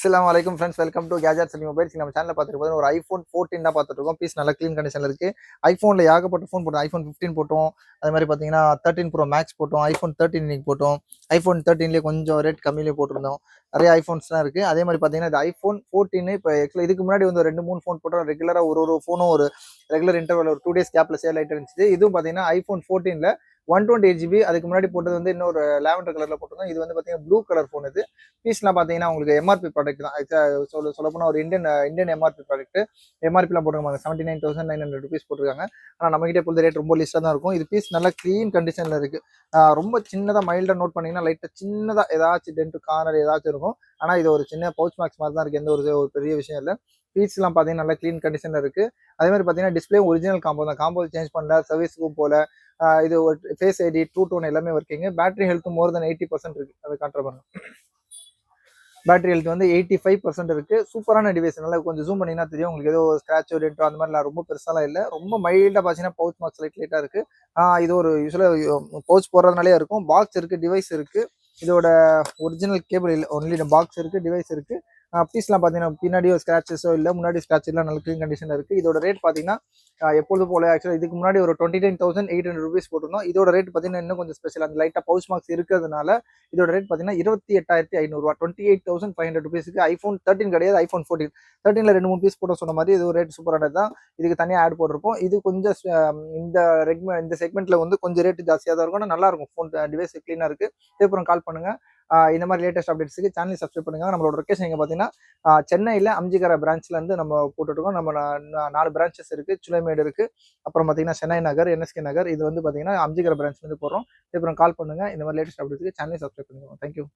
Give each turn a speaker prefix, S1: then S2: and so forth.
S1: அஸ்ஸலாமு அலைக்கும் friends, welcome to gadgets and mobiles. நம்ம சேனலில் பார்த்துட்டு ஒரு ஐஃபோன் 14 தான் பார்த்துட்டு இருக்கோம். பீஸ் நல்ல க்ளீன் கண்டிஷனில் இருக்குது. ஐஃபோனில் ஏகப்பட்ட ஃபோன் போட்டோம். ஐஃபோன் 15 போட்டோம். அது மாதிரி பார்த்தீங்கன்னா 13 ப்ரோ மேக்ஸ் போட்டோம். ஐஃபோன் 13 இன்னைக்கு போட்டோம். ஐஃபோன் 13லேயே கொஞ்சம் ரேட் கம்மியிலே போட்டிருந்தோம். நிறைய ஐஃபோன்ஸ்லாம் இருக்குது. அதே மாதிரி பார்த்தீங்கன்னா இது ஐஃபோன் 14 இப்போ ஆக்சுவலாக இதுக்கு முன்னாடி வந்து 2 3 ஃபோன் போட்டோம். ரெகுலராக ஒரு ஃபோனும் ஒரு ரெகுலர் இன்டர்வல் ஒரு 2 days கேப்பில் சேல் ஆகிட்டு இருந்துச்சு. இதுவும் பார்த்தீங்கன்னா ஐஃபோன் 14ல் 128 GB. அதுக்கு முன்னாடி போட்டது வந்து இன்னொரு லாவெண்டர் கலரில் போட்டிருந்தோம். இது வந்து பார்த்தீங்கன்னா ப்ளூ கலர் ஃபோன். இது பீஸ்லாம் பார்த்தீங்கன்னா உங்களுக்கு எம்ஆர்பி ப்ராடக்ட் தான். சொல்லப்போனால் ஒரு இந்தியன் எம்ஆர்பி ப்ராடக்ட். எம்ஆர்பிலாம் போட்டுருக்காங்க 79,900 rupees போட்டிருக்காங்க. ஆனால் நம்மகிட்ட இப்போ ரேட் ரொம்ப லிஸ்ட்டாக தான் இருக்கும். இது பீஸ் நல்லா க்ளீன் கண்டிஷனில் இருக்குது. ரொம்ப சின்னதாக மைல்டாக நோட் பண்ணிங்கன்னா லைட்டாக சின்னதாக ஏதாச்சும் டென்ட் கார்னர் ஏதாச்சும் இருக்கும். ஆனால் இது ஒரு சின்ன பவுச் மேக்ஸ் மாதிரி தான் இருக்குது. எந்த ஒரு பெரிய விஷயம் இல்லை. பீஸ்லாம் பார்த்தீங்கன்னா நல்லா க்ளீன் கண்டிஷனில் இருக்குது. அதே மாதிரி பார்த்தீங்கன்னா டிஸ்பிளே ஒரிஜினல் காம்போ தான். காம்போ சேஞ்ச் பண்ணல, சர்வீஸுக்கும் போல. இது ஒரு ஃபேஸ் ஐடி, ட்ரூ டோன் எல்லாமே ஒர்க்கிங். பேட்டரி ஹெல்த் மோர் தென் 80% இருக்கு. அதை காட்டுற பாருங்க. பேட்டரி ஹெல்த் வந்து 85% இருக்கு. சூப்பரான டிவைஸ். நல்லா கொஞ்சம் ஜூம் பண்ணிங்கன்னா தெரியும் உங்களுக்கு. ஏதோ ஸ்கிராச்சோ டென்ட்டோ அந்த மாதிரிலாம் ரொம்ப பெருசாலாம் இல்லை. ரொம்ப மைல்டாக பார்த்தீங்கன்னா பவுச் மார்க்ஸ் லைட்டாக இருக்கு. இது ஒரு யூஸ்வலாக பவுச் போடுறதுனாலே இருக்கும். பாக்ஸ் இருக்கு, டிவைஸ் இருக்கு. இதோட ஒரிஜினல் கேபிள் இல்லை, ஒன்லி பாக்ஸ் இருக்கு, டிவைஸ் இருக்கு. பீஸ்லாம் பார்த்தீங்கன்னா பின்னாடி ஒரு ஸ்கிராச்சஸோ இல்லை, முன்னாடி ஸ்கிராச்செல்லாம் நல்ல க்ளீன் கண்டிஷனில் இருக்குது. இதோட ரேட் பார்த்தீங்கன்னா எப்பொழுது போல ஆக்சுவலாக இதுக்கு முன்னாடி ஒரு 29,800 rupees போட்டிருந்தோம். இதோட ரேட் பார்த்தீங்கன்னா இன்னும் கொஞ்சம் ஸ்பெஷல். அந்த லைட்டாக பவுச் மார்க்ஸ் இருக்கிறதுனால இதோட ரேட் பார்த்தீங்கன்னா 28,500 28,500 rupeesக்கு ஐஃபோன் 13 கிடையாது, ஐஃபோன் 14. 13ல் 2 3 பீஸ் போட்டோம் சொன்ன மாதிரி. இது ஒரு ரேட் சூப்பரானது தான். இதுக்கு தனியாக ஆட் போட்டிருப்போம். இது கொஞ்சம் இந்த செக்மெண்ட்டில் வந்து கொஞ்சம் ரேட்டு ஜாஸ்தியாக தான் இருக்கும். ஆனால் நல்லா இருக்கும். ஃபோன் டிவைஸ் க்ளீனாக இருக்குது. தேவைப்படும் கால் பண்ணுங்கள். இந்த மாதிரி லேட்டஸ்ட் அப்டேட்ஸுக்கு சேனலை சப்ஸ்கிரைப் பண்ணுங்க. நம்மளோட லொக்கேஷன் எங்கே பார்த்தீங்கன்னா சென்னையில் அம்ஜிகரா பிரான்ச்லேருந்து நம்ம போட்டுருக்கோம். நம்ம 4 பிரான்ச்சஸ் இருக்குது. சுலைமேடு இருக்குது, அப்புறம் பார்த்தீங்கன்னா சென்னை நகர், என்எஸ்கே நகர். இது வந்து பார்த்தீங்கன்னா அம்ஜிகரா பிரான்ச்லேருந்து போடுறோம். அப்புறம் கால் பண்ணுங்கள். இந்த மாதிரி லேட்டஸ்ட் அப்டேட்ஸுக்கு சேனலை சப்ஸ்கிரைப் பண்ணிக்கோங்க. தேங்க்யூ.